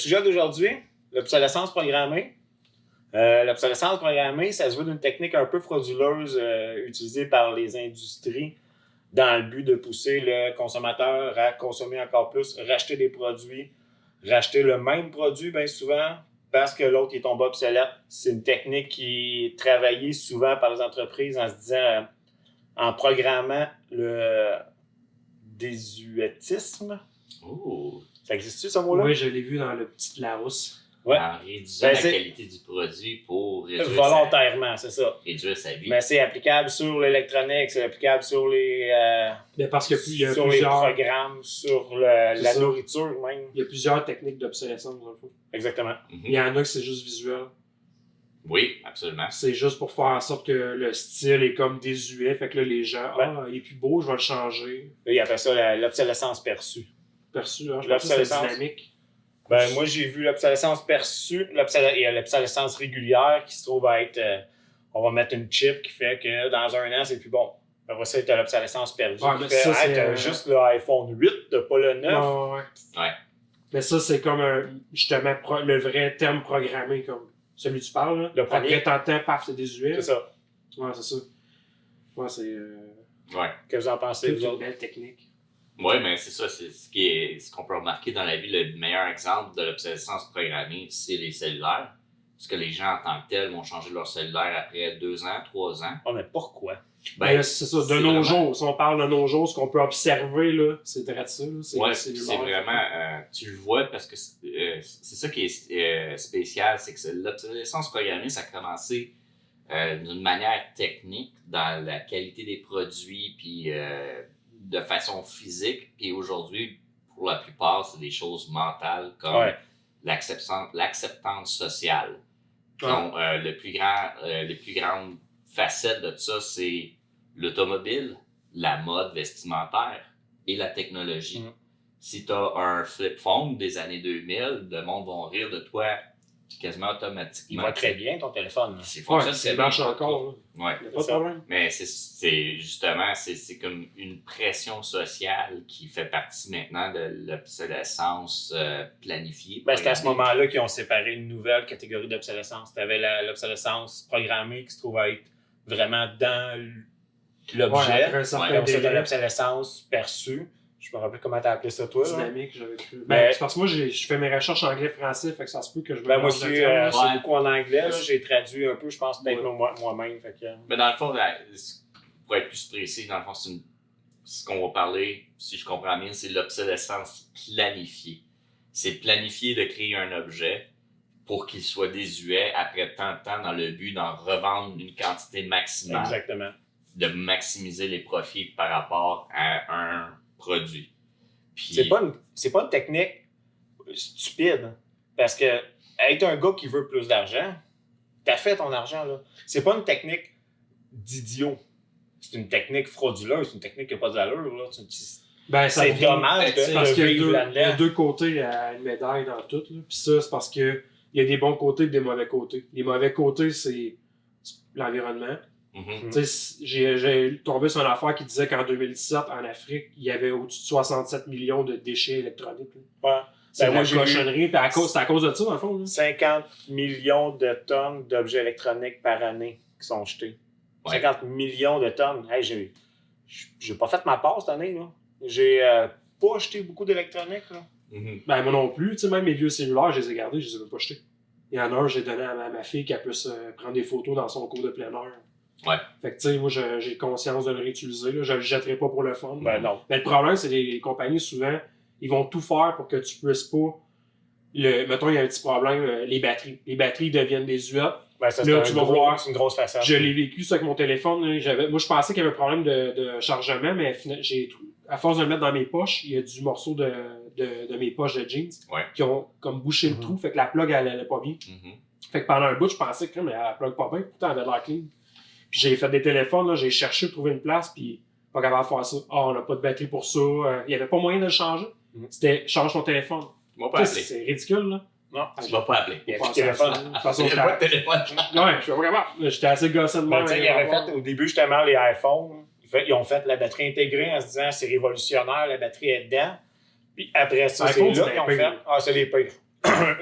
sujet d'aujourd'hui, l'obsolescence programmée. L'obsolescence programmée, ça se veut d'une technique un peu frauduleuse utilisée par les industries dans le but de pousser le consommateur à consommer encore plus, racheter des produits, racheter le même produit bien souvent parce que l'autre est tombé obsolète. C'est une technique qui est travaillée souvent par les entreprises en se disant, en programmant le désuétisme. Oh! Ça existe-tu ce mot-là? Oui, je l'ai vu dans le petit Larousse. Ouais. En réduisant la qualité du produit pour volontairement, c'est ça. Réduire sa vie. Mais c'est applicable sur l'électronique, c'est applicable sur les, parce qu'il y a sur plusieurs... les programmes, sur la nourriture même. Il y a plusieurs techniques d'obsolescence dans le fond. Exactement. Il y en a que c'est juste visuel. Oui, absolument. C'est juste pour faire en sorte que le style est comme désuet. Fait que là, les gens, il est plus beau, je vais le changer. Ils appellent ça l'obsolescence perçue. Perçu, hein? Je pense que c'est dynamique. Ben, moi, j'ai vu l'obsolescence perçue. Il y a l'obsolescence régulière qui se trouve à être... on va mettre une chip qui fait que dans un an, c'est plus bon. Après ça, t'as l'obsolescence perdue. Ouais, qui fait, t'as juste l'iPhone 8, t'as pas le 9. Ouais. Mais ça, c'est comme justement le vrai terme programmé, comme celui que tu parles. Là. Le premier. Après tant de temps, paf, c'est désuet. C'est ça. Ouais, c'est ça. Ouais, c'est... Ouais. Qu'est-ce que vous en pensez, c'est vous une autres? belle technique. Oui, mais c'est ça, c'est ce qu'on peut remarquer dans la vie. Le meilleur exemple de l'obsolescence programmée, c'est les cellulaires. Parce que les gens, en tant que tels, vont changer leur cellulaire après 2 ans, 3 ans. Oh, mais pourquoi? Ben, c'est ça, de nos jours. Si on parle de nos jours, ce qu'on peut observer, là, c'est très ça. C'est vraiment... tu le vois parce que c'est ça qui est spécial, c'est que l'obsolescence programmée, ça a commencé d'une manière technique dans la qualité des produits, puis de façon physique. Puis aujourd'hui, pour la plupart, c'est des choses mentales comme l'acceptance sociale. Donc, le plus grande facette de ça, c'est l'automobile, la mode vestimentaire et la technologie. Si tu as un flip phone des années 2000, le monde va rire de toi quasiment automatiquement. Il va très bien ton téléphone. Ça marche encore. Ouais. Il n'y a pas de problème. Mais c'est justement, c'est comme une pression sociale qui fait partie maintenant de l'obsolescence planifiée. Ben, c'est à ce moment-là qu'ils ont séparé une nouvelle catégorie d'obsolescence. Tu avais l'obsolescence programmée qui se trouve à être vraiment dans l'objet. Comme ça, de l'obsolescence perçue. Je me rappelle comment tu as appelé ça, toi. Dynamique, j'avais cru. Ben, c'est parce que moi, je fais mes recherches en anglais-français, fait que ça se peut que je me moi aussi, c'est beaucoup en anglais. J'ai traduit un peu, je pense, peut-être moi-même. Fait que... Mais dans le fond, pour être plus précis, dans le fond, ce qu'on va parler, si je comprends bien, c'est l'obsolescence planifiée. C'est planifier de créer un objet pour qu'il soit désuet après tant de temps dans le but d'en revendre une quantité maximale. Exactement. De maximiser les profits par rapport à un produit. Puis... C'est pas une technique stupide. Parce que être un gars qui veut plus d'argent, t'as fait ton argent, là. C'est pas une technique d'idiot. C'est une technique frauduleuse, c'est une technique qui n'a pas de l'allure, là. C'est dommage parce qu'il y a deux côtés à une médaille dans tout. Puis ça, c'est parce que il y a des bons côtés et des mauvais côtés. Les mauvais côtés, c'est l'environnement. J'ai tombé sur une affaire qui disait qu'en 2017, en Afrique, il y avait au-dessus de 67 millions de déchets électroniques. C'est une cochonnerie, puis c'est à cause de ça, dans le fond. Là. 50 millions de tonnes d'objets électroniques par année qui sont jetés. 50 millions de tonnes. Hey, j'ai pas fait ma part cette année. Là. J'ai pas jeté beaucoup d'électronique. Là. Ben, moi non plus. Même mes vieux cellulaires, je les ai gardés, je les ai même pas jetés. Il y en a un, j'ai donné à ma fille qu'elle puisse prendre des photos dans son cours de plein air. Ouais. Fait que, tu sais, moi, j'ai conscience de le réutiliser. Là. Je le jetterai pas pour le fun. Ben non. Mais le problème, c'est que les compagnies, souvent, ils vont tout faire pour que tu puisses pas. Mettons, il y a un petit problème, les batteries. Les batteries deviennent désuètes. Ben, ça, là, tu vas voir. C'est une grosse façade. Je l'ai vécu, ça, avec mon téléphone. Là, moi, je pensais qu'il y avait un problème de chargement, mais à force de le mettre dans mes poches, il y a du morceau de mes poches de jeans qui ont comme bouché le trou. Fait que la plug, elle allait pas bien. Fait que pendant un bout, je pensais que elle plug pas bien. Pourtant, elle avait l'air clean. Puis j'ai fait des téléphones, là, j'ai cherché de trouver une place, puis pas capable de faire ça. On n'a pas de batterie pour ça. Il n'y avait pas moyen de le changer. C'était change ton téléphone. C'est ridicule, là. Non, tu vas pas appeler. Il y a plus de téléphone. Il n'y a pas de téléphone. Ouais, je suis pas capable. J'étais assez gossant de moi. Il avait fait au début, justement, les iPhones. Ils ont fait la batterie intégrée en se disant c'est révolutionnaire, la batterie est dedans. Puis après ça, c'est là qu'ils ont fait. C'est les pires.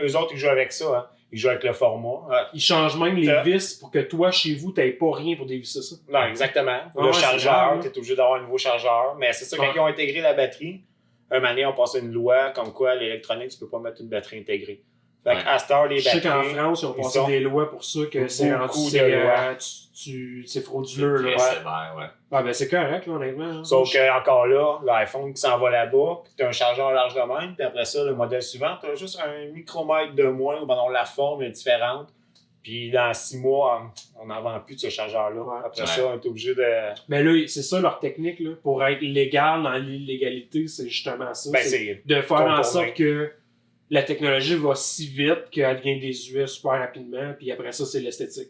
eux autres, ils jouent avec ça. Hein. Ils jouent avec le format. Ils changent même les vis pour que toi, chez vous, tu n'aies pas rien pour dévisser ça. Non, exactement. Ouais, Le c'est chargeur, grave, tu es obligé d'avoir un nouveau chargeur. Mais c'est ça, quand Ouais. ils ont intégré la batterie, un moment donné, on passe une loi comme quoi l'électronique, tu peux pas mettre une batterie intégrée. Fait Ouais. qu'à cette heure, les Je sais batteries... qu'en France, ils ont ils passé sont- des lois pour ça, que c'est Beaucoup rendu, de lois. c'est frauduleux. Très Là. sévère, ouais. Ah, ben c'est correct, là, honnêtement. Hein. Sauf que encore là, l'iPhone qui s'en va là-bas, puis tu as un chargeur large de même, puis après ça, le modèle suivant, tu as juste un micromètre de moins, ou ben, la forme est différente. Puis dans 6 mois, on n'en vend plus de ce chargeur-là. Ouais. Après Ouais. ça, on est obligé de. Mais là, c'est ça leur technique, là. Pour être légal dans l'illégalité, c'est justement ça. Ben, c'est c'est. de faire en contourner. sorte que la technologie va si vite qu'elle devient désuète super rapidement, puis après ça, c'est l'esthétique.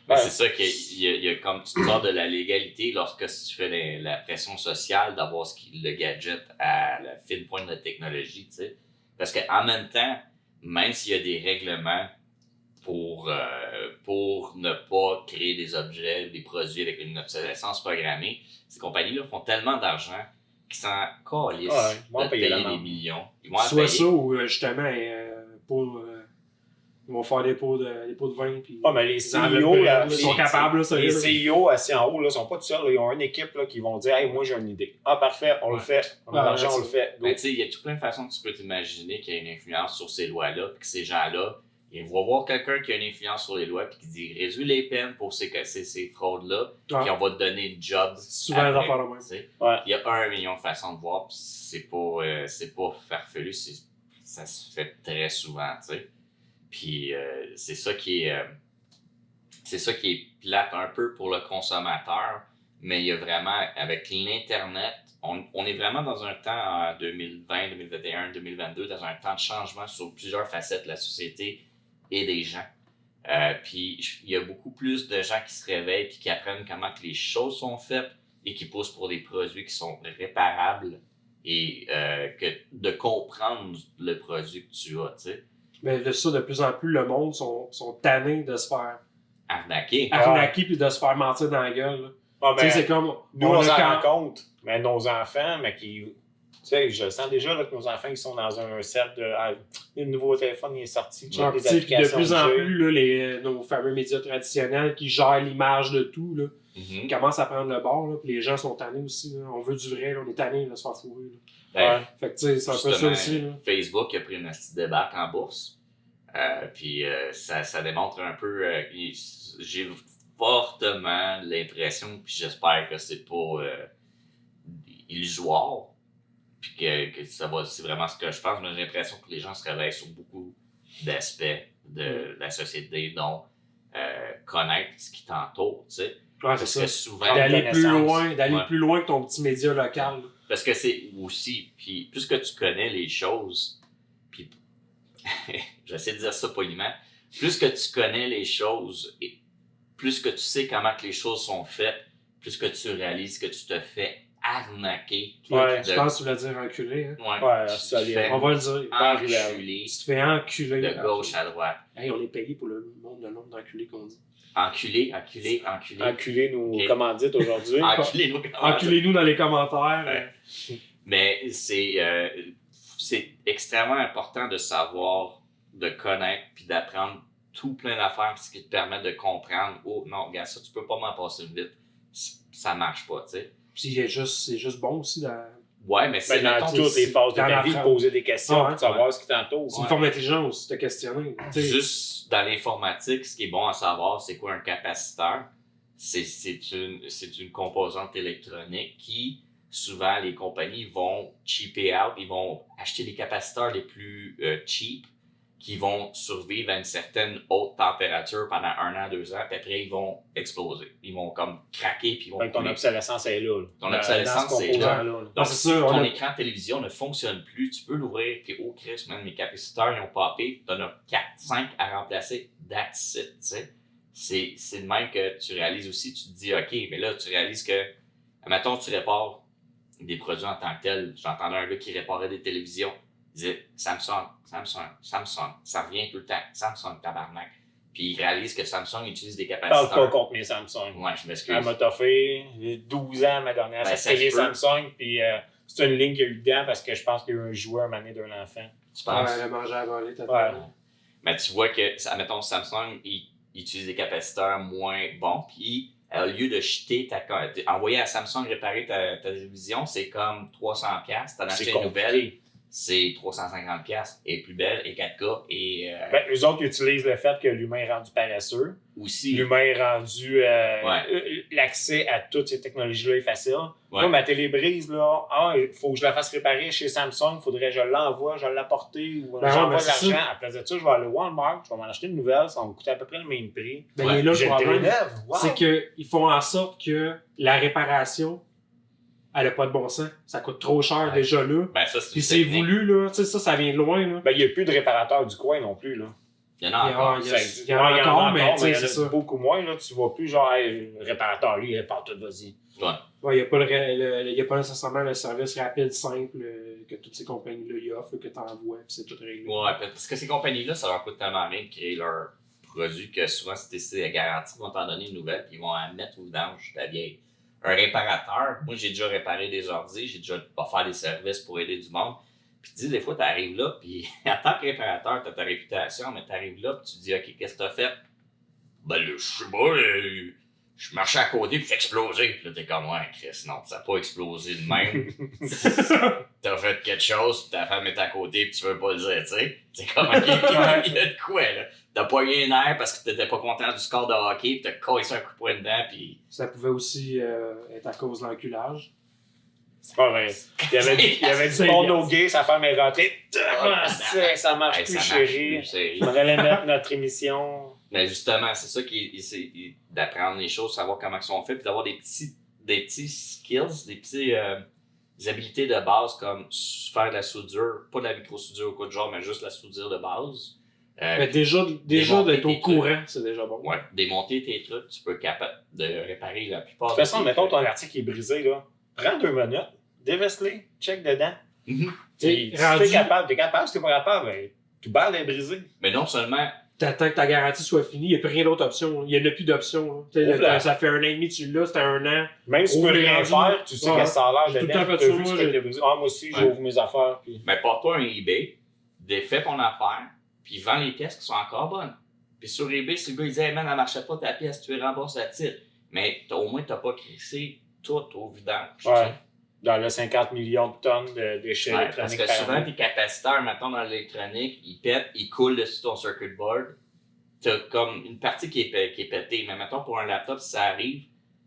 Mais Ouais. c'est ça qu'il y a comme tu sors de la légalité lorsque tu fais la pression sociale d'avoir le gadget à la fine pointe de la technologie, tu sais. Parce qu'en même temps, même s'il y a des règlements pour ne pas créer des objets, des produits avec une obsolescence programmée, ces compagnies-là font tellement d'argent qu'ils s'en calissent Ouais, ils vont de payer payer la des demande. millions. Ils vont en Soit payer. ça ou justement, ils vont faire des pots de vin. Puis Ah, mais les enveloppes CEO, là, ils sont les- capables, là, ça Les y est. CEO assis en haut, là, sont pas tout seuls. Là. Ils ont une équipe là, qui vont dire hey, moi j'ai une idée. Ah, parfait, on le Ouais. fait. On a Ah, l'argent, ouais, on le fait. Go. Mais tu sais, il y a tout plein de façons que tu peux t'imaginer qu'il y a une influence sur ces lois-là, puis que ces gens-là, ils vont voir quelqu'un qui a une influence sur les lois, puis qui dit réduis les peines pour ces fraudes-là, Ouais. puis on va te donner une job. C'est souvent les après, affaires de même. tu sais. Ouais. Il y a 1 million de façons de voir, puis c'est pas farfelu, ça se fait très souvent, tu sais. Puis c'est ça qui est plate un peu pour le consommateur, mais il y a vraiment, avec l'Internet, on est vraiment dans un temps en 2020, 2021, 2022, dans un temps de changement sur plusieurs facettes de la société et des gens. Puis il y a beaucoup plus de gens qui se réveillent et qui apprennent comment que les choses sont faites et qui poussent pour des produits qui sont réparables et que de comprendre le produit que tu as, tu sais. Mais de ça, de plus en plus, le monde sont tannés de se faire Arnaquer. arnaquer puis de se faire mentir dans la gueule. Là. Ah, Tu sais, ben, c'est comme. nous, on a s'en quand- rend compte. Mais nos enfants, mais qui. Tu sais, je sens déjà là, que nos enfants ils sont dans un cercle de. Ah, le nouveau téléphone il est sorti. check Ouais, les tu sais, puis de applications plus que en j'ai. plus, là, nos fameux médias traditionnels qui gèrent l'image de tout, là, Mhm. commencent à prendre le bord, là, puis les gens sont tannés aussi. Là. On veut du vrai, là, on est tannés de se faire fourrer. Là. Ben, Ouais. Fait que tu sais, c'est un peu ça justement, aussi. Là. Facebook a pris une petite débarque en bourse. Puis ça démontre un peu. J'ai fortement l'impression, puis j'espère que c'est pas illusoire, puis que c'est vraiment ce que je pense, mais j'ai l'impression que les gens se réveillent sur beaucoup d'aspects de la société, dont connaître ce qui t'entoure, tu sais. Ouais, Parce c'est que ça. souvent. D'aller plus connaissance. loin, Ouais. plus loin que ton petit média local. là. Parce que c'est aussi, puis plus que tu connais les choses, puis j'essaie de dire ça poliment, plus que tu connais les choses et plus que tu sais comment que les choses sont faites, plus que tu réalises que tu te fais arnaquer. Ouais, Je pense que tu voulais dire enculé. Hein. Ouais, tu te solide. fais On va le dire. enculer Tu te fais enculer. de gauche à droite. Hey, on est payé pour le nombre d'enculés qu'on dit. Enculé. Enculé nous Ok. commandites aujourd'hui. Enculé, nous, comment dire? Enculez-nous dans les commentaires. Ouais. Mais c'est extrêmement important de savoir, de connaître, puis d'apprendre tout plein d'affaires, ce qui te permet de comprendre, oh non, regarde ça, tu peux pas m'en passer une vite. Ça marche pas, tu sais. Puis c'est juste bon aussi. Ouais, mais c'est Ben, dans mettons, toutes les phases de dans ta vie, l'apprendre. poser des questions, Ouais, pour savoir ce qui t'entoure. C'est une forme d'intelligence, te questionner. Tu sais. juste dans l'informatique, ce qui est bon à savoir, c'est quoi un capaciteur? C'est une composante électronique qui, souvent, les compagnies vont cheaper out, ils vont acheter les capaciteurs les plus cheap, qui vont survivre à une certaine haute température pendant 1 an, 2 ans, puis après, ils vont exploser. Ils vont comme craquer, puis ils vont Fait que ton couler. obsolescence est là. Ton Dans obsolescence ce est là. composant-là. Non, c'est ça. Ton écran de télévision ne fonctionne plus, tu peux l'ouvrir, puis oh Chris, man, mes capaciteurs, ils ont popé, t'en as 4, 5 à remplacer, that's it, tu sais. C'est de même que tu réalises aussi, tu te dis, OK, mais là, tu réalises que, admettons, tu répares des produits en tant que tel. J'entendais un gars qui réparait des télévisions, il disait Samsung, ça revient tout le temps, Samsung, tabarnak. Puis il réalise que Samsung utilise des Parle pas capaciteurs. contre mes Samsung. Ouais, je m'excuse. Elle m'a toffé 12 ans ma dernière. Ben, Ça ça payé se peut. Samsung, puis c'est une ligne qu'il y a eu dedans parce que je pense qu'il y a eu un joueur un moment donné d'un enfant. Tu penses? Ouais, le manger à voler, t'as Ouais. Mais tu vois que, admettons, Samsung, il utilise des capaciteurs moins bons, puis au lieu de jeter envoyer à Samsung réparer ta télévision, c'est comme 300$. T'en achètes une nouvelle, c'est 350$. Et plus belle, et 4K, et... Ben, eux autres utilisent le fait que l'humain est rendu paresseux. Aussi. L'humain est rendu... l'accès à toutes ces technologies-là est facile. Ouais. Moi, ma télé brise, là, il faut que je la fasse réparer chez Samsung, il faudrait que je l'envoie, je l'apporte ou j'envoie de l'argent. À place de ça, je vais aller au Walmart, je vais m'en acheter une nouvelle, ça va me coûter à peu près le même prix. Ben, il est là J'ai le une télé problème. neuve. Wow. C'est qu'ils font en sorte que la réparation, elle n'a pas de bon sens. Ça coûte trop cher déjà là. Ben, ça, Puis c'est voulu, là. Tu sais, ça vient de loin, là. Ben, il n'y a plus de réparateurs du coin non plus, là. Il y en a encore. Il y en a encore, mais tu sais, c'est ça. Beaucoup moins, là. Tu vois plus genre, hey, le réparateur, lui, il répare tout, vas-y. Ouais, il n'y a pas nécessairement le service rapide, simple, que toutes ces compagnies-là y offrent, que tu envoies, puis c'est tout réglé. Ouais, parce que ces compagnies-là, ça leur coûte tellement rien de créer leur produit que souvent, si c'est la garantie, ils vont t'en donner une nouvelle, puis ils vont la mettre au vidange, ta vieille. Un réparateur, moi, j'ai déjà réparé des ordi, j'ai déjà offert des services pour aider du monde. Puis tu dis, des fois, tu arrives là, puis en tant que réparateur, tu as ta réputation, mais tu arrives là, puis tu dis, OK, qu'est-ce que tu as fait? Ben là, je sais pas, je marchais à côté, puis c'est explosé. Puis là, t'es comme, ouais, Chris, non, ça n'a pas explosé de même. T'as fait quelque chose, puis ta femme est à côté, puis tu veux pas le dire, tu sais. C'est comme, OK, il y a de quoi, là? T'as pogné un air parce que t'étais pas content du score de hockey, puis t'as cassé un coup de poing dedans, puis... Ça pouvait aussi être à cause de l'enculage. C'est pas vrai. Il y avait du monde au gay, sa femme est rentrée. Ça marche plus, chérie. On allait mettre notre émission. Mais justement, c'est ça d'apprendre les choses, savoir comment ils sont faits, puis d'avoir des petits skills, des habilités de base comme faire de la soudure, pas de la micro-soudure ou quoi de genre, mais juste la soudure de base. Mais déjà d'être au courant, c'est déjà bon. Ouais, démonter tes trucs, tu peux être capable de réparer la plupart De toute façon, mettons ton article est brisé, là. Prends 2 minutes, déveste-les, check dedans. Si t'es capable, si t'es pas capable, ben, tout barre est brisé. Mais non seulement. T'attends que ta garantie soit finie, il n'y a plus rien d'autre option. Il n'y en a plus d'option. Ça fait 1 an et demi, tu l'as, c'était 1 an. Même si tu peux rien faire, tu sais que ça a l'air dedans. Tout le temps fait ça, moi aussi, j'ouvre mes affaires. Puis... Mais porte-toi un eBay, défais ton affaire, puis vends les pièces qui sont encore bonnes. Puis sur eBay, si le gars il dit, hey man, elle marchait pas ta pièce, tu les rembourses la titre. Mais au moins, t'as pas crissé tout au vidange. Ouais. Dans le 50 millions de tonnes de déchets électroniques. Parce que souvent, tes capaciteurs, mettons, dans l'électronique, ils pètent, ils coulent dessus ton circuit board. T'as comme une partie qui est pétée. Mais mettons, pour un laptop, si ça arrive,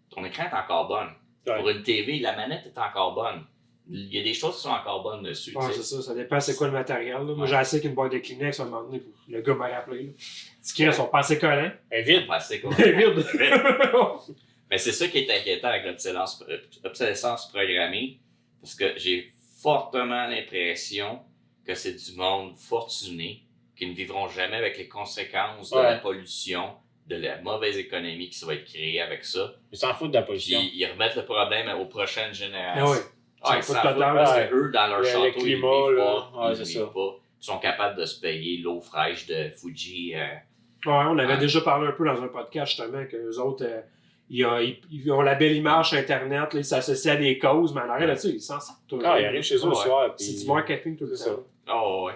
ton écran est encore bonne. Ouais. Pour une TV, la manette est encore bonne. Il y a des choses qui sont encore bonnes dessus. Ouais, c'est ça. Ça dépend c'est quoi le matériel. Là. Moi, j'ai assez qu'une boîte de Kleenex, à un moment donné, le gars m'a rappelé. Ce qui reste, sont pas assez collants. Elle est vide. Vide. Mais c'est ça qui est inquiétant avec l'obsolescence programmée, parce que j'ai fortement l'impression que c'est du monde fortuné qui ne vivront jamais avec les conséquences de la pollution, de la mauvaise économie qui va être créée avec ça. Ils s'en foutent de la pollution. Puis ils remettent le problème aux prochaines générations. Oui. Ils s'en foutent parce qu'eux, dans leur château, le climat, ils vivent pas. Ils sont capables de se payer l'eau fraîche de Fuji. On avait déjà parlé un peu dans un podcast, justement, que les autres... Ils ont la belle image sur Internet, là, ils s'associent à des causes, mais en arrière là-dessus, ils s'en sortent. Ils arrivent chez eux le soir. C'est du marketing tout le temps. Oh, ouais.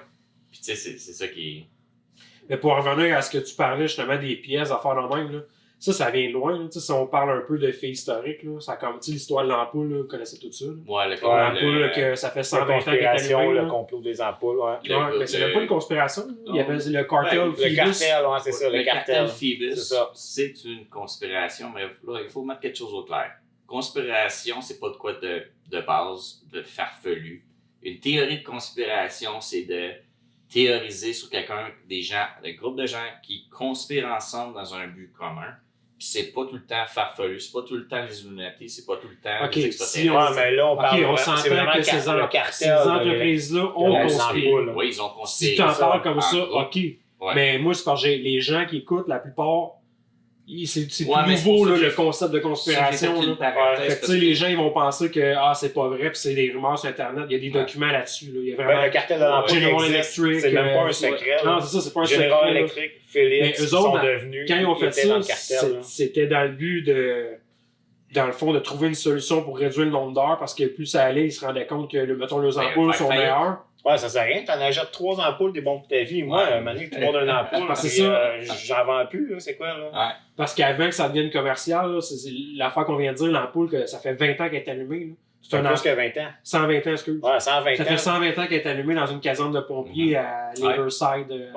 Puis tu sais, c'est ça qui est. Mais pour revenir à ce que tu parlais justement des pièces, à faire de même, là, ça vient de loin. Là, si on parle un peu de faits historiques, là, ça comme l'histoire de l'ampoule, là, vous connaissez tout ça. Là. Ouais, l'ampoule, que ça fait 120 ans qu'elle est allumée. Le complot des ampoules, mais c'est même pas une conspiration. Il y avait le cartel Phoebus. Le cartel, c'est ça, le cartel Phoebus, c'est une conspiration, mais là, il faut mettre quelque chose au clair. Conspiration, c'est pas de quoi de base, de farfelu. Une théorie de conspiration, c'est de théoriser sur quelqu'un, un groupe de gens qui conspirent ensemble dans un but commun. Puis c'est pas tout le temps farfelu, c'est pas tout le temps les Illuminati, c'est pas tout le temps les extraterrestres. Mais là, on parle on s'entend que ces entreprises-là ont conspiré. Oui, ils ont conspiré. Si tu en parles comme ça, OK. Ouais. Mais moi, c'est parce que les gens qui écoutent, la plupart, c'est tout nouveau là, le concept de conspiration. Les gens ils vont penser que c'est pas vrai, puis c'est des rumeurs sur Internet. Il y a des documents là-dessus. Là. Il y a vraiment le cartel de l'ampoule, c'est même pas un secret. Non, c'est ça, c'est pas un secret. Général Electric, Philips, mais eux autres, quand ils ont fait ça, cartel, c'était dans le but dans le fond, de trouver une solution pour réduire le nombre d'heures, parce que plus ça allait, ils se rendaient compte que, mettons, leurs ampoules sont meilleures. Ouais, ça sert à rien. T'en achètes 3 ampoules des bons pour ta vie. Moi, un moment donné, tout le monde a une ampoule. C'est puis, ça. J'en vends plus, là. C'est quoi, là? Ouais. Parce qu'avant que ça devienne commercial, là, c'est l'affaire qu'on vient de dire, l'ampoule, que ça fait 20 ans qu'elle est allumée. Là. C'est plus que 20 ans. 120 ans, excuse. Ouais, 120 Ça ans. fait 120 ans qu'elle est allumée dans une caserne de pompiers à Riverside,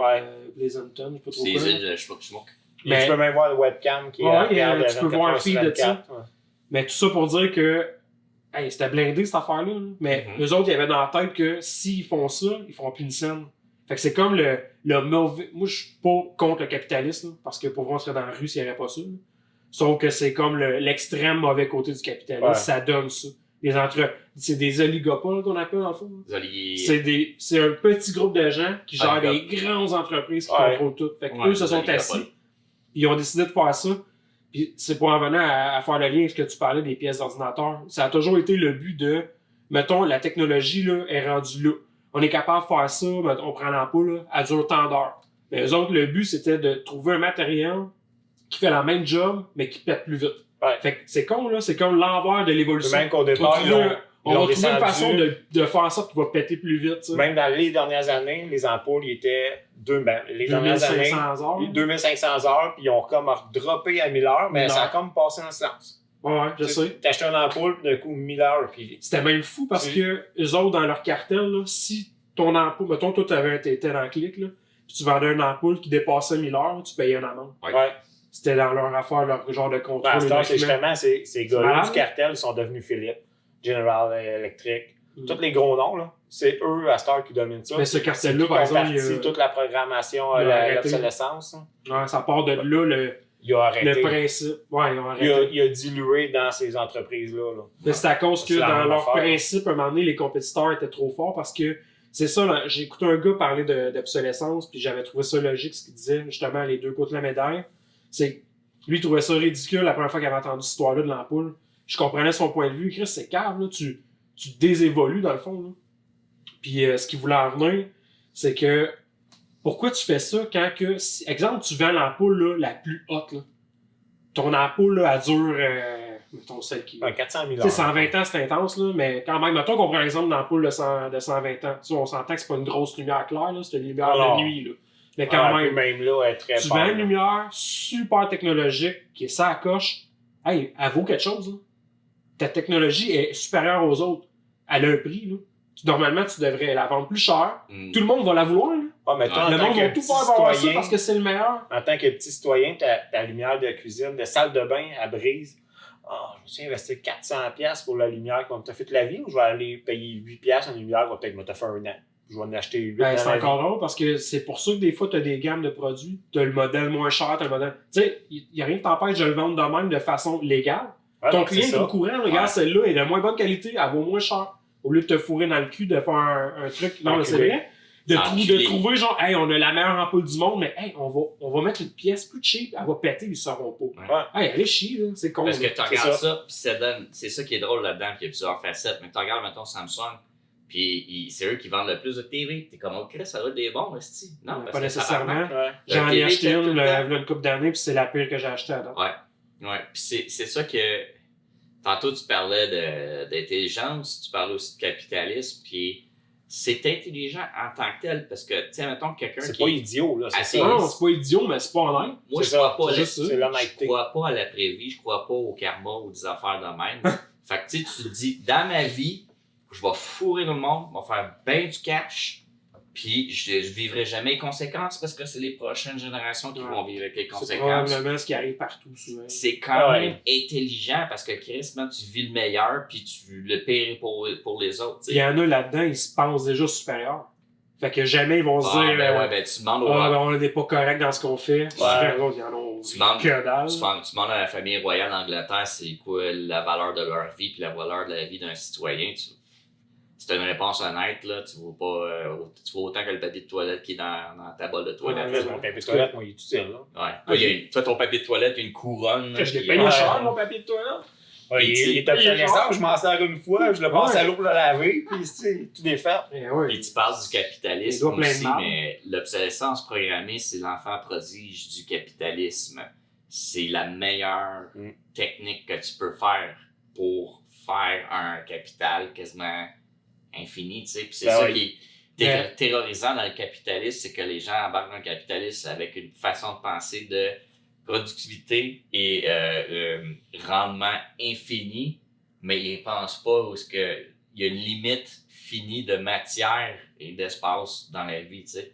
Pleasanton, je sais pas trop C'est quoi. les îles de Schmuck. Mais tu peux même voir le webcam qui Ouais, regarde tu peux voir un feed de ça. 24. Mais tout ça pour dire que hey, c'était blindé cette affaire-là. Là. Mais eux autres, ils avaient dans la tête que s'ils font ça, ils feront plus une scène. Fait que c'est comme le mauvais. Moi, je suis pas contre le capitalisme, là, parce que pour voir, on serait dans la rue s'il n'y avait pas ça. Là. Sauf que c'est comme l'extrême mauvais côté du capitalisme. Ouais. Ça donne ça. C'est des oligopoles qu'on appelle, en fond. C'est un petit groupe de gens qui gèrent des grandes entreprises qui contrôlent tout. Fait que eux se sont assis, ils ont décidé de faire ça. Puis c'est pour en venir à faire le lien avec ce que tu parlais des pièces d'ordinateur. Ça a toujours été le but de, mettons, la technologie là, est rendue là. On est capable de faire ça, on prend l'ampoule, là, elle dure tant d'heures. Mais eux autres, le but, c'était de trouver un matériel qui fait la même job, mais qui pète plus vite. Ouais. Fait que c'est con, là, c'est comme l'envers de l'évolution. Même qu'au départ, On va trouver une façon de faire en sorte qu'il va péter plus vite. Ça. Même dans les dernières années, les ampoules ils étaient les dernières années, 2500 heures, puis ils ont comme droppé à 1000 heures, mais ça a comme passé en silence. Ouais, je sais. T'achètes une ampoule, puis d'un coup, 1000 heures. Puis... C'était même fou parce que eux autres, dans leur cartel, là, si ton ampoule, mettons, toi, t'étais dans le clic, là, puis tu vendais une ampoule qui dépassait 1000 heures, tu payais une amende. Ouais. C'était dans leur affaire, leur genre de contrôle. C'est justement, ces gars-là du cartel sont devenus Philips, General Electric, tous les gros noms, là. C'est eux, à cette heure, qui dominent ça. Mais ce cartel-là, par exemple, toute la programmation, l'obsolescence. Ouais, ça part de là, il a arrêté. Le principe. Ouais, ils ont arrêté. Il a dilué dans ces entreprises-là. Là. Mais c'est à cause que dans leur principe, à un moment donné, les compétiteurs étaient trop forts parce que c'est ça, là, j'ai écouté un gars parler d'obsolescence, puis j'avais trouvé ça logique ce qu'il disait, justement, les deux côtés de la médaille. C'est lui, il trouvait ça ridicule la première fois qu'il avait entendu cette histoire-là de l'ampoule. Je comprenais son point de vue. Chris, c'est cave, là. Tu désévolues, dans le fond, là. Puis ce qu'il voulait en venir, c'est que pourquoi tu fais ça quand que... exemple, tu vends l'ampoule là, la plus haute, là. Ton ampoule, là, elle dure... mettons celle qui... 400 000 heures. Tu sais, 120 ans, c'est intense, là, mais quand même, mettons qu'on prend l'exemple d'ampoule de 120 ans. Tu sais, on s'entend que c'est pas une grosse lumière claire, là. C'est une lumière de nuit, là. Mais quand même, là, elle est très tu vends une lumière super technologique qui est ça à coche. Hey, elle vaut quelque chose, là. Ta technologie est supérieure aux autres. Elle a un prix, là. Normalement, tu devrais la vendre plus cher. Tout le monde va la vouloir, là. Ah, mais toi, le monde va tout faire avoir ça parce que c'est le meilleur. En tant que petit citoyen, ta lumière de cuisine, de salle de bain, elle brise. Ah, je me suis investi 400$ pour la lumière qu'on t'a fait la vie, ou je vais aller payer 8$ une lumière qui va peut-être me faire un an. Je vais en acheter 8 ben, c'est encore drôle parce que c'est pour ça que des fois, tu as des gammes de produits. Tu as le modèle moins cher, tu as le modèle. Tu sais, il n'y a rien qui t'empêche de le vendre de même de façon légale. Ouais, ton client est au courant, regarde, celle-là est de moins bonne qualité, elle vaut moins cher. Au lieu de te fourrer dans le cul, de faire un truc. Non, mais c'est vrai. De trouver genre, hey, on a la meilleure ampoule du monde, mais hey, on va mettre une pièce plus cheap, elle va péter, ils ne sauront pas. Ouais. Hey, allez chier, là, c'est con. Parce que tu regardes ça, puis c'est ça qui est drôle là-dedans, puis il y a plusieurs facettes. Mais tu regardes, mettons, Samsung, puis c'est eux qui vendent le plus de TV. T'es comme, ok, ça doit être des bons, esti. Non, pas nécessairement. J'en ai acheté une couple d'années, puis c'est la pire que j'ai achetée à date. Ouais. Puis c'est ça que. Tantôt, tu parlais d'intelligence, tu parlais aussi de capitalisme, puis c'est intelligent en tant que tel, parce que, tu sais, mettons que quelqu'un qui... C'est pas idiot, là, c'est ça. Non, c'est pas idiot, mais c'est pas honnête. Moi, je crois pas à la prévie, je crois pas au karma ou des affaires de même. Fait que, tu sais, tu te dis, dans ma vie, je vais fourrer tout le monde, je vais faire bien du cash, puis je vivrai jamais les conséquences parce que c'est les prochaines générations qui vont vivre avec les conséquences. C'est probablement ce qui arrive partout souvent. C'est quand même intelligent parce que Chris, tu vis le meilleur puis tu le paies pour les autres. Il y en a là-dedans, ils se pensent déjà supérieurs. Fait que jamais ils vont se dire tu demandes on n'est pas correct dans ce qu'on fait. Tu demandes à la famille royale d'Angleterre c'est quoi la valeur de leur vie puis la valeur de la vie d'un citoyen. Si tu as une réponse honnête, là, tu vaux autant que le papier de toilette qui est dans ta bolle de toilette. Mon papier de toilette, moi, il est utile. Là. Toi, ton papier de toilette, il y a une couronne. Je l'ai payé cher, mon papier de toilette. Ouais, il est obsolescent, je m'en sers une fois, je le passe à l'eau pour le laver, puis tout défait. Et tu parles du capitalisme aussi, mais l'obsolescence programmée, c'est l'enfant prodige du capitalisme. C'est la meilleure technique que tu peux faire pour faire un capital quasiment infini, tu sais. Puis c'est ça qui terrorisant dans le capitalisme, c'est que les gens embarquent dans le capitalisme avec une façon de penser de productivité et rendement infini, mais ils ne pensent pas où il y a une limite finie de matière et d'espace dans la vie, tu sais.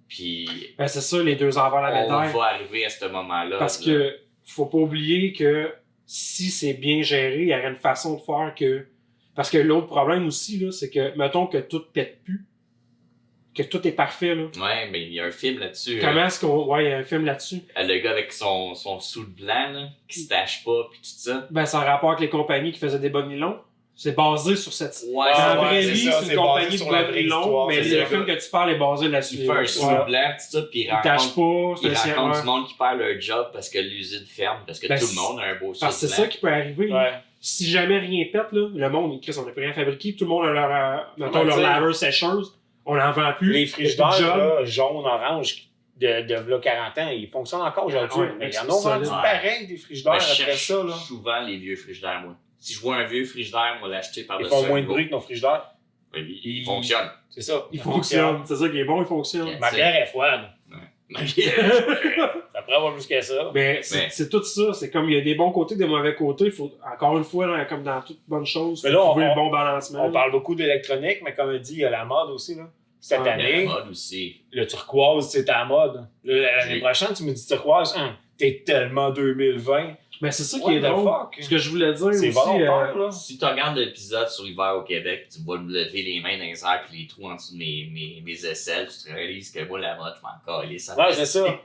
Puis c'est ça, les deux envers la médaille. On va arriver à ce moment-là. Parce que faut pas oublier que si c'est bien géré, il y aurait une façon de faire que... Parce que l'autre problème aussi, là, c'est que, mettons que tout pète plus, que tout est parfait, là. Ouais, mais il y a un film là-dessus. Comment est-ce qu'on... Ouais, il y a un film là-dessus. Le gars avec son sou de blanc, là, qui se tâche pas, puis tout ça. C'est en rapport avec les compagnies qui faisaient des bas nylons. C'est basé sur cette... Ouais, dans la vraie c'est vie, ça, c'est une compagnie de bas nylon, mais c'est le ça. film que tu parles est basé là-dessus. Il fait un sou blanc, tout ça, puis il tâche pas, il rencontre du monde qui perd leur job parce que l'usine ferme, parce que tout le monde a un beau sou blanc. Parce que c'est ça qui peut arriver. Ouais. Si jamais rien pète, là, le monde, Chris, on n'a plus rien fabriqué, tout le monde a leur laveur sécheuse, on n'en vend plus. Les frigidaires là, jaune, orange de v'là 40 ans, ils fonctionnent encore aujourd'hui. Ouais, mais ils en ont vendu pareil des frigidaires après ça. Là. Souvent les vieux frigidaires, moi. Si je vois un vieux frigidaire, moi l'acheter par Ils dessus. font moins de bruit que nos frigidaires. Oui, il fonctionne. C'est ça. Il fonctionne. C'est ça qui est bon, il fonctionne. Ma bière est froide. Ma bière. Ça pourrait avoir plus que ça. Mais c'est tout ça. C'est comme il y a des bons côtés, des mauvais côtés. Il faut, encore une fois, là, comme dans toute bonne chose, il faut trouver le bon balancement. On parle beaucoup d'électronique, mais comme on dit, il y a la mode aussi. Là. Cette année, la mode aussi. Le turquoise, c'est à la mode. L'année prochaine, tu me dis turquoise, t'es tellement 2020. Mais c'est ça qui est drôle. Ce que je voulais dire c'est aussi... là. Si tu regardes l'épisode sur l'hiver au Québec, tu vas me lever les mains dans les airs et les trous en dessous de mes aisselles, tu te réalises que moi, la mode, je m'en calisse. Ouais, c'est ça.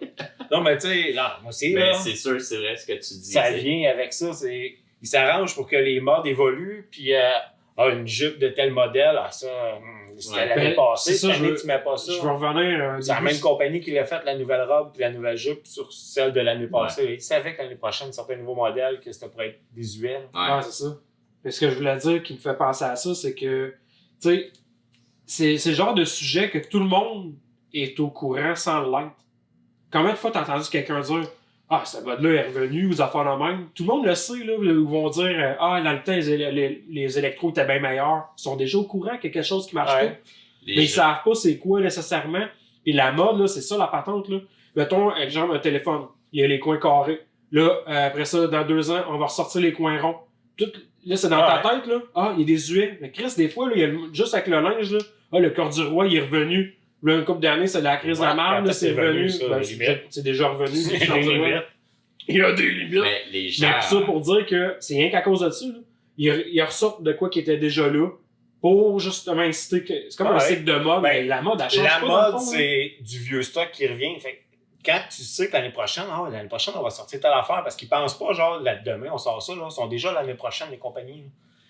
Non, mais tu sais, là, moi aussi, mais là, c'est sûr, c'est vrai ce que tu dis. ça vient avec ça. Ils s'arrangent pour que les modes évoluent, puis une jupe de tel modèle, c'était l'année passée, cette année, tu mets pas ça. Je vais revenir... c'est la même compagnie qui l'a fait, la nouvelle robe puis la nouvelle jupe, sur celle de l'année passée. Ils savaient que l'année prochaine, certains nouveaux modèles, que c'était pour être visuel. Ouais, c'est ça. Mais ce que je voulais dire qui me fait penser à ça, c'est que, tu sais, c'est le genre de sujet que tout le monde est au courant sans l'être. Combien de fois t'as entendu quelqu'un dire « Ah, ce mode-là est revenu, aux affaires de même. » Tout le monde le sait, là. Ils vont dire « Ah, dans le temps, les électros étaient bien meilleurs. » Ils sont déjà au courant qu'il y a quelque chose qui marche pas. Mais ils savent pas c'est quoi nécessairement. Et la mode, là, c'est ça la patente, là. Mettons, exemple, un téléphone. Il y a les coins carrés. Là, après ça, dans 2 ans, on va ressortir les coins ronds. Là, c'est dans ta tête, là. Ah, il y a des huées. Mais Chris, des fois, là, il y a juste avec le linge, là. Ah, le corps du roi, il est revenu. Là, une couple d'années, c'est la crise de la merde, là, c'est revenu. C'est déjà revenu. Il y a des limites. Mais les gens... Mais tout ça pour dire que c'est rien qu'à cause de ça, là. Ils ressortent de quoi qui était déjà là pour justement inciter que... C'est comme un cycle de mode, mais la mode, elle change pas. La mode, c'est du vieux stock qui revient. Fait quand tu sais que l'année prochaine, on va sortir telle affaire, parce qu'ils pensent pas, genre, demain, on sort ça, là. Ils sont déjà l'année prochaine, les compagnies.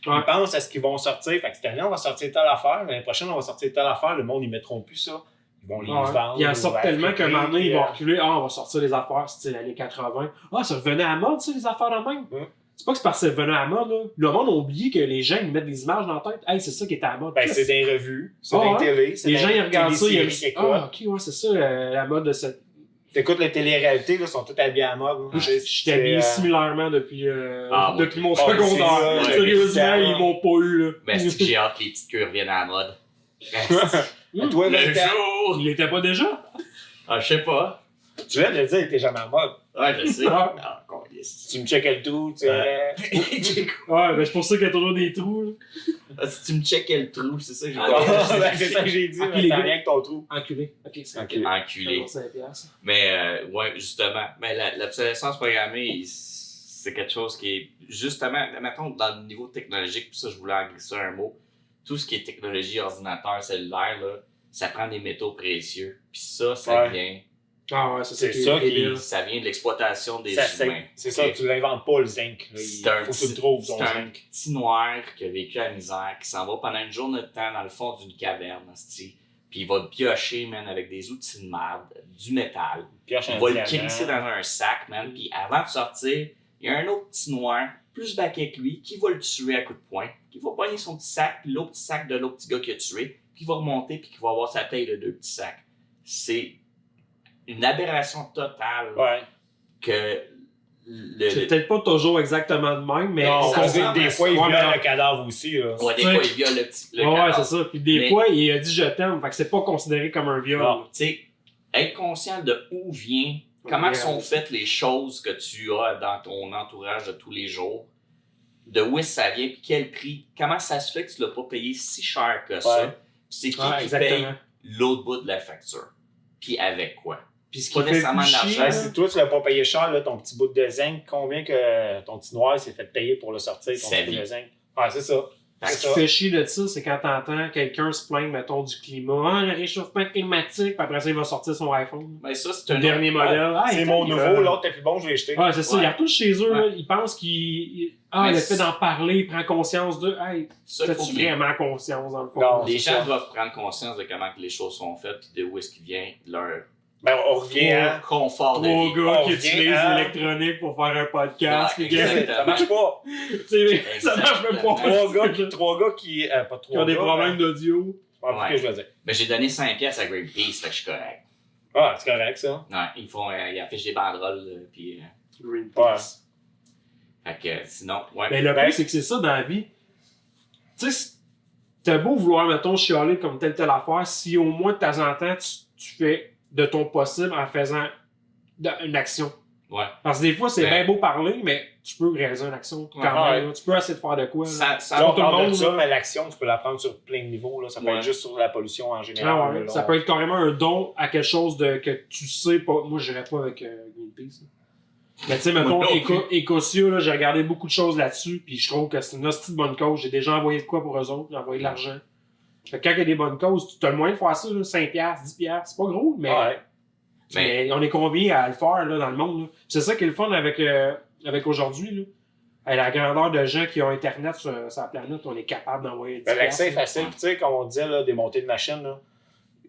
Ils pensent à ce qu'ils vont sortir. Fait que cette année, on va sortir telle affaire. L'année prochaine, on va sortir telle affaire. Le monde, ils mettront plus ça. Ils vont les vendre. Ils en sortent tellement qu'à un moment donné, ils vont reculer. Ah, on va sortir les affaires style années 80. Ah, ça revenait à la mode, ça, les affaires de même. C'est pas que c'est parce que ça revenait à la mode, là. Le monde a oublié que les gens, ils mettent des images dans la tête. Hey, c'est ça qui est à la mode. C'est des revues, c'est des télés. Les gens, ils regardent ça, ils disent ah, ok, ouais, c'est ça, la mode de cette. T'écoutes les téléréalités, là, sont toutes habillées à la mode. Je suis habillé similairement depuis mon secondaire. Sérieusement, ils m'ont pas eu, là. Mais c'est que j'ai hâte que les petites queues reviennent à la mode. Toi, le jour! Il était pas déjà? Ah, je sais pas. Tu viens de le dire, il était jamais à mode. Ouais, je sais. Si tu me checkais le tout, tu sais. Ouais, mais c'est pour ça qu'il y a toujours des trous. Si tu me checkais le trou, c'est ça que j'ai dit. C'est ça que j'ai dit, mais c'est rien que ton trou. Enculé. Ok, c'est enculé. Mais, ouais, justement. Mais l'obsolescence programmée, c'est quelque chose qui est, justement, mettons, dans le niveau technologique, puis ça, je voulais en glisser un mot. Tout ce qui est technologie, ordinateur, cellulaire, là, ça prend des métaux précieux. Puis ça vient... Ah ouais, c'est ça vient de l'exploitation des humains. C'est ça, tu l'inventes pas, le zinc. C'est un petit noir qui a vécu la misère, qui s'en va pendant une journée de temps dans le fond d'une caverne, puis il va piocher, man, avec des outils de merde, du métal. Il va le crisser dans un sac, man, puis avant de sortir, il y a un autre petit noir, plus baquet que lui, qui va le tuer à coups de poing, qui va pogner son petit sac, puis l'autre petit sac de l'autre petit gars qu'il a tué, puis il va remonter, puis qui va avoir sa taille de 2 petits sacs. C'est une aberration totale que C'est peut-être pas toujours exactement de même, mais Non, ça des ressemble à fois, ça. il Ouais, viole mais le cadavre aussi. Là. Ouais, des fois, il viole le ouais, cadavre. c'est ça. Puis des Mais- fois, il a dit je t'aime, fait que c'est pas considéré comme un viol. Non. Tu sais, être conscient de où vient, comment Ouais. sont faites les choses que tu as dans ton entourage de tous les jours, de où est-ce que ça vient, puis quel prix, comment ça se fait que tu l'as pas payé si cher que ça, Ouais. puis c'est qui Ouais, qui exactement. paye l'autre bout de la facture, puis avec quoi. Puis ce Pas qui fait nécessairement plus de chier, l'argent, Ben, si toi, tu l'as pas payé cher, là, ton petit bout de zinc, combien que ton petit noir s'est fait payer pour le sortir, ton Sa petit bout vie. de zinc? Ouais, c'est ça. ce C'est qui ça. fait chier de ça, c'est quand t'entends quelqu'un se plaindre, mettons, du climat, le réchauffement climatique, puis après ça, il va sortir son iPhone. Ben ça, c'est Le un dernier modèle. Ah, C'est il mon est nouveau, là. l'autre est plus bon, je l'ai jeté. Ouais, c'est ça. Ouais. Ils retournent chez eux, Ouais. là, ils pensent qu'il. Mais le fait c'est- d'en parler, il prend conscience de. Hey, Ça, il faut t'as-tu que les- vraiment conscience dans le fond? Non. les c'est gens ça. doivent prendre conscience de comment que les choses sont faites, puis de où est-ce qu'ils viennent, leur Ben, on revient à... confort de Trois vie. gars On qui revient utilisent à- l'électronique pour faire un podcast. Ouais, puis que- exactement. Ça marche pas. Tu sais, ça marche même pas. Trois gars qui... pas Qui ont des problèmes d'audio. Je sais pas Ouais. que je veux dire. Ben, j'ai donné 5 pièces à Greenpeace, fait que je suis correct. Ah, c'est correct, ça. Ouais, ils affichent des banderoles, puis... Greenpeace. fait que sinon, ouais. Mais le Ben- pire, c'est que c'est ça dans la vie. Tu sais, t'as beau vouloir, mettons, chialer comme telle affaire, si au moins de temps en temps, tu fais de ton possible en faisant une action. Ouais. Parce que des fois, c'est Ben- bien beau parler, mais tu peux réaliser une action quand Ouais. même. là. Tu peux essayer de faire de quoi. là. Ça, Là, on tout le parle de monde, ça, là. mais l'action, tu peux la prendre sur plein de niveaux. Là. Ça peut Ouais. être juste sur la pollution en général. Ah ouais, là. ça peut être carrément un don à quelque chose que tu sais pas. Moi, je n'irais pas avec Greenpeace. là. Mais tu sais, mettons, Moi non plus. Ecosia, là, j'ai regardé beaucoup de choses là-dessus, puis je trouve que c'est une hostie de bonne cause. J'ai déjà envoyé de quoi pour eux autres, j'ai envoyé de l'argent. Fait que quand il y a des bonnes causes, tu as le moyen de faire ça, là, 5$, 10$, c'est pas gros, mais, Ouais. mais on est combien à le faire là, dans le monde. Là. Puis c'est ça qui est le fun avec aujourd'hui. Là. À la grandeur de gens qui ont Internet sur la planète, on est capable d'envoyer 10$. Ben, l'accès est là. facile. Puis, tu sais, comme on disait, là, des montées de machine, là,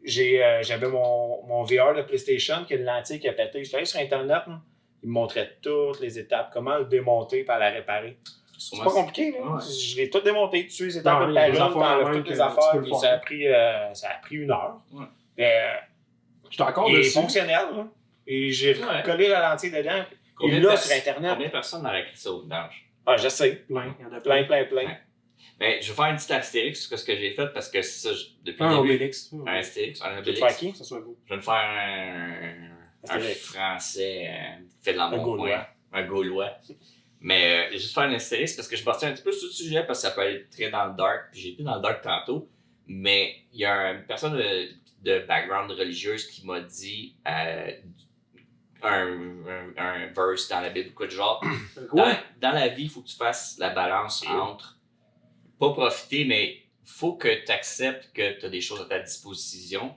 j'avais mon VR de PlayStation qui a une lentille qui a pété. J'étais allé sur Internet, là, il me montrait toutes les étapes, comment le démonter et la réparer. C'est pas compliqué, là. Ouais. Je l'ai tout démonté dessus, les étapes Non, de il y a page, des affaires t'enlèves même toutes que les tu affaires, peux le puis faire. ça a pris 1 heure. Ouais. Mais Je suis encore il est dessus. fonctionnel, là. Et j'ai Ouais. collé la lentille dedans. Combien Il de l'a pers- sur Internet. Combien de personnes auraient écrit ça au vidange? Ah, je sais. Plein, il y en a Plein. Ouais. Mais je vais faire une petite astérix sur ce que j'ai fait parce que c'est ça, depuis Un le début. Obélix. Un astérix, un Tu veux obélix. faire qui? Ça soit beau. Je vais me faire un Astérix. français qui fait de l'amour. Un Gaulois. Un Gaulois. Mais je vais juste faire un astérix parce que je partais un petit peu sur le sujet parce que ça peut être très dans le dark. Puis j'ai été dans le dark tantôt. Mais il y a une personne de background religieuse qui m'a dit un verse dans la Bible ou quoi de genre. Dans la vie, il faut que tu fasses la balance entre pas profiter, mais faut que tu acceptes que tu as des choses à ta disposition,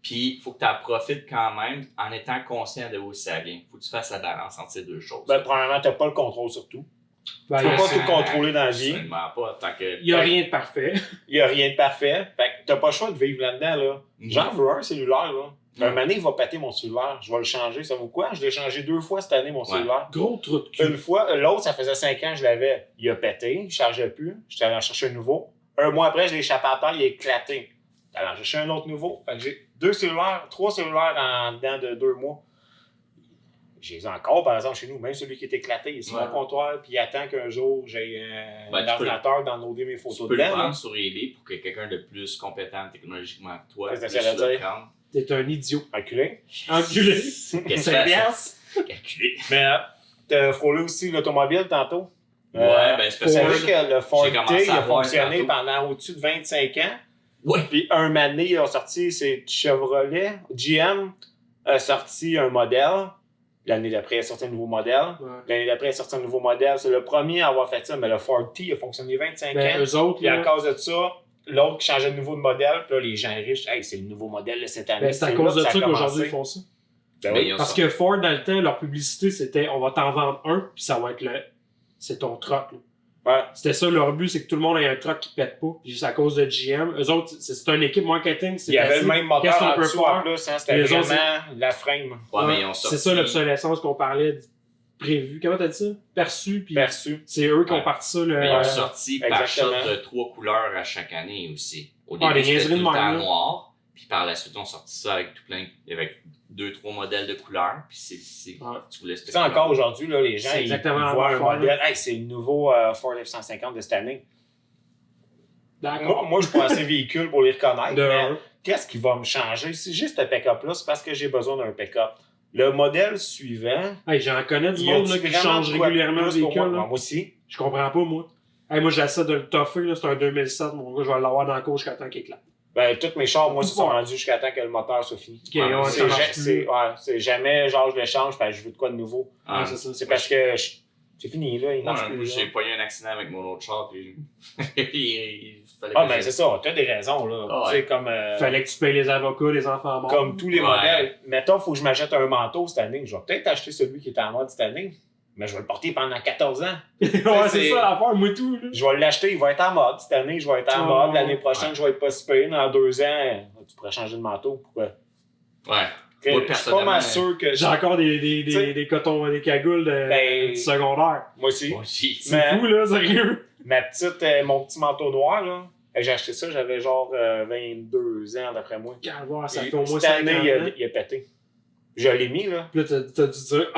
puis il faut que tu en profites quand même en étant conscient de où ça vient. Faut que tu fasses la balance entre ces deux choses. Ben, premièrement, t'as pas le contrôle sur tout. Ben, Tu peux il pas tout contrôler dans la vie. Absolument pas, tant que... n'y a rien de parfait. Il y a rien de parfait. Fait que t'as pas le choix de vivre là-dedans, là. Mhm. J'en veux un cellulaire, là. Un Ouais. moment donné, il va péter mon cellulaire. Je vais le changer. Ça vaut quoi? Je l'ai changé 2 fois cette année, mon cellulaire. Gros trou de cul. Une fois, l'autre, ça faisait 5 ans que je l'avais. Il a pété, il ne chargeait plus. J'étais allé en chercher un nouveau. Un mois après, je l'ai échappé à terre, il a éclaté. J'étais allé en chercher un autre nouveau. Fait que j'ai 2 cellulaires, 3 cellulaires en dedans de 2 mois. J'ai les ai encore, par exemple, chez nous. Même celui qui est éclaté, il est sur Ouais. mon comptoir, puis il attend qu'un jour, j'ai un Ben, tu peux- ordinateur downloader mes Tu photos peux le dedans. vendre là. sur eBay pour que quelqu'un de plus compétent technologiquement que toi Qu'est-ce que puisse ça veut le dire? prendre. T'es un idiot. Enculé. Enculé. Qu'est-ce que tu C'est bien. fais? Calculé. Mais t'as frôlé aussi l'automobile tantôt. Ouais, ben, c'est parce Vous que savez que le Ford j'ai T commencé à a voir fonctionné tantôt. pendant au-dessus de 25 ans. Ouais. Puis un moment donné, ils ont sorti, c'est Chevrolet. GM a sorti un modèle. L'année d'après, il a sorti un nouveau modèle. Ouais. L'année d'après, il a sorti un nouveau modèle. C'est le premier à avoir fait ça. Mais le Ford T a fonctionné 25 Ben, ans. eux autres, Puis à là, cause de ça, l'autre qui changeait de nouveau de modèle. Puis là, les gens riches, hey, c'est le nouveau modèle de cette année. ben, c'est à là cause que de a ça commencé. qu'aujourd'hui ils font ça. Ben Mais oui. ils ont Parce sorti- que Ford, dans le temps, leur publicité, c'était on va t'en vendre un, puis ça va être c'est ton truck. là. Ouais. C'était ça leur but, c'est que tout le monde ait un truck qui pète pas. Puis juste à cause de GM, eux autres, c'est une équipe marketing. Il y avait le même moteur Qu'est-ce qu'on en peut dessous faire? en plus. Hein, c'était Les autres, vraiment la frame Ouais, mais ils ont sorti... C'est ça l'obsolescence qu'on parlait prévu. Comment t'as dit ça? Perçu, puis perçue. c'est eux qui ont Ouais. parti ça. Mais ils ont Le... sorti exactement. pare-chocs de 3 couleurs à chaque année aussi. Au Ah, début, des c'était niaiseries tout de le temps même, là. noir. Puis par la suite, on sortit ça avec avec 2-3 modèles de couleurs. Puis tu voulais Tu sais, encore aujourd'hui, là, les gens, ils voient un modèle. Hey, c'est le nouveau Ford F-150 de cette année. D'accord. Moi, je prends assez véhicules pour les reconnaître. Mais qu'est-ce qui va me changer? Si j'ai ce pick-up-là, c'est parce que j'ai besoin d'un pick-up. Le modèle suivant. Hey, j'en connais du monde là, qui change régulièrement de véhicule. Moi aussi. Je comprends pas, moi. Hey, moi, j'essaie de le toffer, là, c'est un 2007, mon gars, je vais l'avoir dans la cour jusqu'à temps qu'il éclate. Ben, tous mes chars, moi, ils sont rendus jusqu'à temps que le moteur soit fini. C'est jamais genre je le change parce que je veux de quoi de nouveau. C'est ça. C'est parce que c'est fini, là, il marche plus. J'ai pas eu un accident avec mon autre char, puis ben c'est ça, t'as des raisons, là. Tu sais, comme... Fallait que tu payes les avocats, les enfants morts. Comme tous les modèles. Mettons, il faut que je m'achète un manteau cette année. Je vais peut-être acheter celui qui est en mode cette année, mais je vais le porter pendant 14 ans. Ouais, c'est ça l'affaire, moi tout. Là. Je vais l'acheter, il va être en mode. Cette année, je vais être en mode. L'année prochaine, je vais être pas si payé. Dans 2 ans, tu pourrais changer de manteau. Pourquoi? Ouais. Je suis pas mal sûr que... J'ai encore des cotons, des cagoules de secondaire. Moi aussi. C'est fou, là, sérieux. Mon petit manteau noir, là, j'ai acheté ça, j'avais genre 22 ans d'après moi. Calvaire, ça fait au moins cette année, il a pété. Je l'ai mis, là. Puis là, t'as dû dire...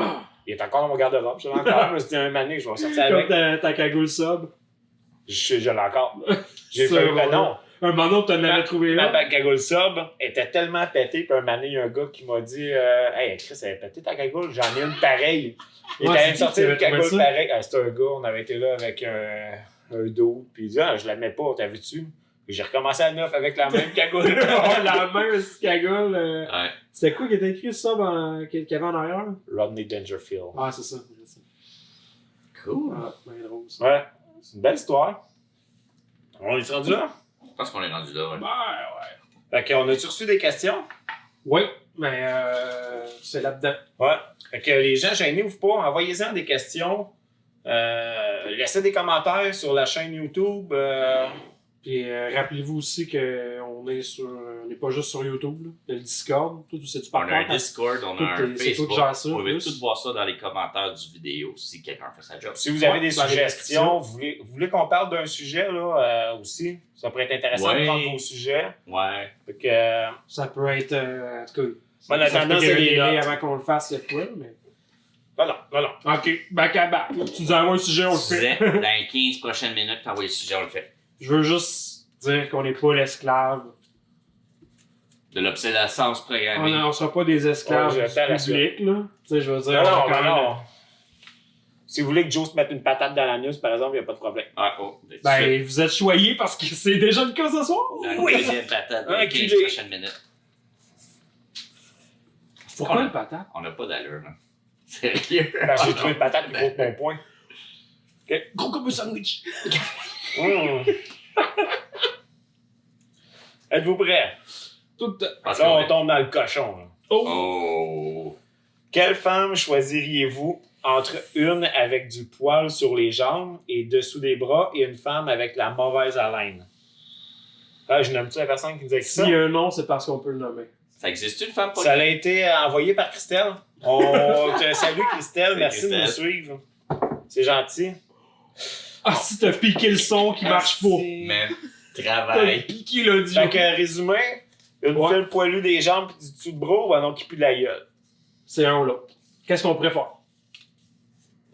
Il est encore dans mon garde-robe. Je l'ai encore. Je me suis dit, un année, je vais sortir avec. Comme ta cagoule sub. Je l'ai encore. J'ai fait non. Un moment donné, tu en avais trouvé là. Ma cagoule sub était tellement pétée, puis un moment donné, il y a un gars qui m'a dit Hey, Chris, elle est pétée ta cagoule, j'en ai une pareille. Il était allé me sortir une cagoule pareille. C'était un gars, on avait été là avec un dos, puis il dit je la mets pas, t'as vu-tu? J'ai recommencé à neuf avec la même cagoule. La même cagoule. Ouais. C'était quoi qui était écrit ça qu'il y avait en arrière? Rodney Dangerfield. Ah, c'est ça. Cool. Ah, bien drôle ça. Ouais, c'est une belle histoire. On est rendu là? Je pense qu'on est rendu là, ouais. Ouais. Fait qu'on a-tu reçu des questions? Oui, mais c'est là-dedans. Ouais. Fait que les gens, gênez-vous pas, envoyez-en des questions. Laissez des commentaires sur la chaîne YouTube. Puis rappelez-vous aussi qu'on n'est pas juste sur YouTube. Là. Il y a le Discord. Tout, c'est-tu on a un Discord, on a un Facebook. Vous pouvez tout voir ça dans les commentaires du vidéo si quelqu'un fait sa job. Si vous avez des suggestions, vous voulez qu'on parle d'un sujet là, aussi, ça pourrait être intéressant de prendre vos sujets. Ouais. Fait que, ça peut être... en tout cas, en attendant, c'est des notes. Avant qu'on le fasse, il y a quoi, mais... Non. OK, back à back. Tu nous envoies un sujet, on le fait. Dans les 15 prochaines minutes, tu envoies le sujet, on le fait. Je veux juste dire qu'on n'est pas l'esclave. De l'obsolescence programmée. On ne sera pas des esclaves publics, là. Tu sais, je veux dire... Non. Si vous voulez que Joe se mette une patate dans l'anus, par exemple, il n'y a pas de problème. Ben, vous êtes choyés parce que c'est déjà le cas ce soir. Oui. Deuxième patate dans les 15 prochaines minutes. Pourquoi une patate? On n'a pas d'allure, là. Sérieux? Parce que j'ai trouvé une patate plus gros que mon poing. Okay. Gros comme un sandwich. Êtes-vous prêts? Là, on tombe dans le cochon. Là. Oh! Quelle femme choisiriez-vous entre une avec du poil sur les jambes et dessous des bras et une femme avec la mauvaise haleine? Je nomme-tu la personne qui nous a écrit ça? S'il y a un nom, c'est parce qu'on peut le nommer. Ça existe une femme? Ça a été envoyé par Christelle. On te salue, Christelle. Merci de nous suivre. C'est gentil. Ah, si t'as piqué le son qui marche pas. Mais travail. T'as piqué l'audio. Fait que, résumé, une fille poilue des jambes et du dessous de bras ou un autre qui pue de la gueule? C'est un ou l'autre. Qu'est-ce qu'on préfère?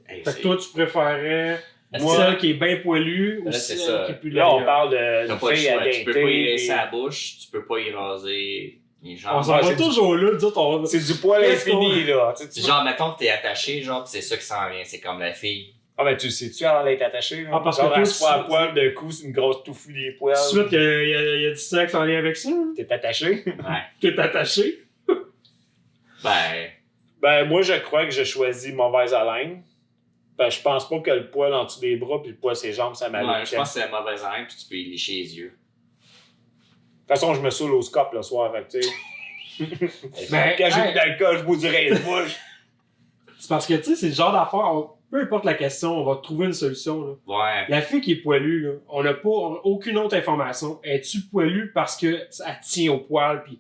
Fait que toi, tu préférerais celle qui est bien poilue ou celle qui pue de la gueule? Là, on parle de fille à tu peux pas y rincer la bouche, tu peux pas y raser les jambes. On s'en va toujours là, c'est du poil infini, là. Genre, mettons que t'es attaché, genre, c'est ça qui s'en vient, c'est comme la fille. Ah ben tu sais-tu alors elle est attachée? Ah parce genre, que toi tu vois un poil de cou, c'est une grosse touffue des poils. Tout de suite, il y a du sexe en lien avec ça. T'es attaché? Ouais. T'es attaché? Ben moi je crois que j'ai choisi mauvaise haleine. Ben je pense pas que le poil en dessous des bras puis le poil ses jambes ça m'allume. Ouais, je pense que c'est la mauvaise haleine puis tu peux y lécher les yeux. De toute façon je me saoule au scope le soir avec tu sais. Ben, quand j'ai plus d'alcool, je bois du rince-bouche. C'est parce que tu sais, c'est le genre d'affaire. Peu importe la question, on va trouver une solution. Là. Ouais. La fille qui est poilue, là, on n'a pas aucune autre information. Es-tu poilue parce que elle tient au poil, puis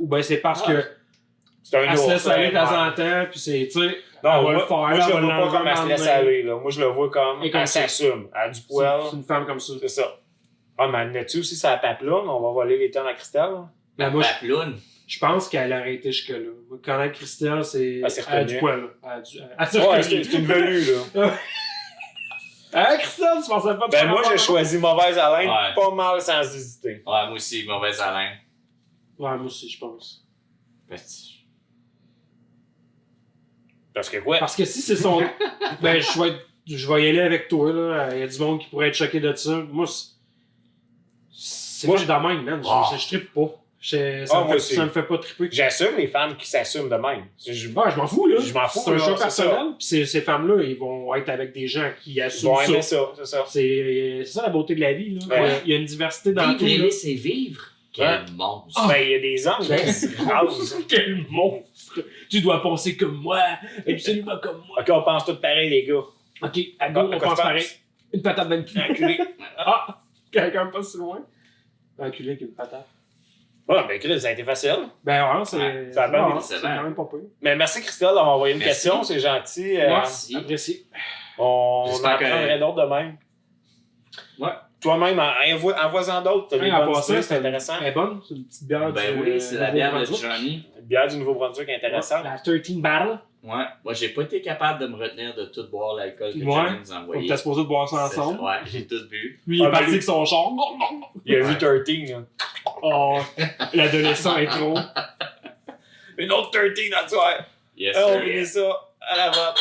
ou bien c'est parce que elle se laisse aller de temps en temps, puis c'est, tu sais, non, elle va le faire. Moi, je le vois pas comme elle se laisse aller. Là. Moi, je le vois comme elle s'assume. Elle a du poil. C'est une femme comme ça. C'est ça. Ah, mais en as-tu aussi sa pape là? On va voler les temps à Christelle. Ben, moi, Paploune. je pense qu'elle a arrêté jusque-là. Moi, connaître Christelle, c'est. Ah, c'est elle a du reconnu. poil, là. Ouais, c'est une velue, là. Hein, Christelle, tu pensais pas de Ben, faire moi, rapport j'ai à- choisi mauvaise haleine Ouais. pas mal sans hésiter. Ouais, moi aussi, mauvaise haleine. Ouais, moi aussi, je pense. Parce que quoi? Parce que si c'est son. Ben, je vais y aller avec toi, là. Il y a du monde qui pourrait être choqué de ça. Moi, c'est Moi, moi, de même, man. Je trippe pas. moi aussi. Ça me fait pas tripper. J'assume les femmes qui s'assument de même. Je Ouais, je m'en fous, là. Je m'en fous, C'est un là, choix c'est personnel. Puis ces femmes-là, ils vont être avec des gens qui Ils assument vont aimer ça. ça, c'est ça. C'est ça la beauté de la vie, là. Ouais. Il y a une diversité dans tout. Vivre et là. laisser vivre. Quel monstre. Ben, il y a des hommes qui se rasent. Quel monstre! Tu dois penser comme moi, absolument comme moi. Ok, on pense tous pareil, les gars. Ok, à go, Ah, on à quoi pense tu pareil. penses? Une patate dans le cul. Enculé. Ah! Quelqu'un pas si loin. Enculé avec une patate. Ouais, ben, Chris, ça a été facile. Ben ouais, c'est. Ouais, ça a bien ouais, été, c'est c'est bien. quand même pas pire. Mais merci, Christelle, d'avoir envoyé une Merci. question. C'est gentil. Merci. Apprécié. On en J'espère que- apprendrait d'autres de même. Ouais. Toi-même, envoie-en d'autres. T'as des Hey, en bonnes passant, idées, c'est intéressant. Elle est bonne, c'est une petite bière Ben du. oui, c'est la bière de Nouveau-Brunswick. Johnny. Une bière du Nouveau-Brunswick intéressante. La 13 Battle. Ouais. Moi, j'ai pas été capable de me retenir de tout boire l'alcool que Ouais. Johnny nous a On envoyé. était supposé de boire ça C'est- ensemble. Ouais, j'ai tout bu. Lui, il est Ah, ben, parti lui- avec son char. Il a vu 13. Là. Oh, l'adolescent est trop. Une autre 13 dans le soir. Yes, On sir. finit ça à la vote.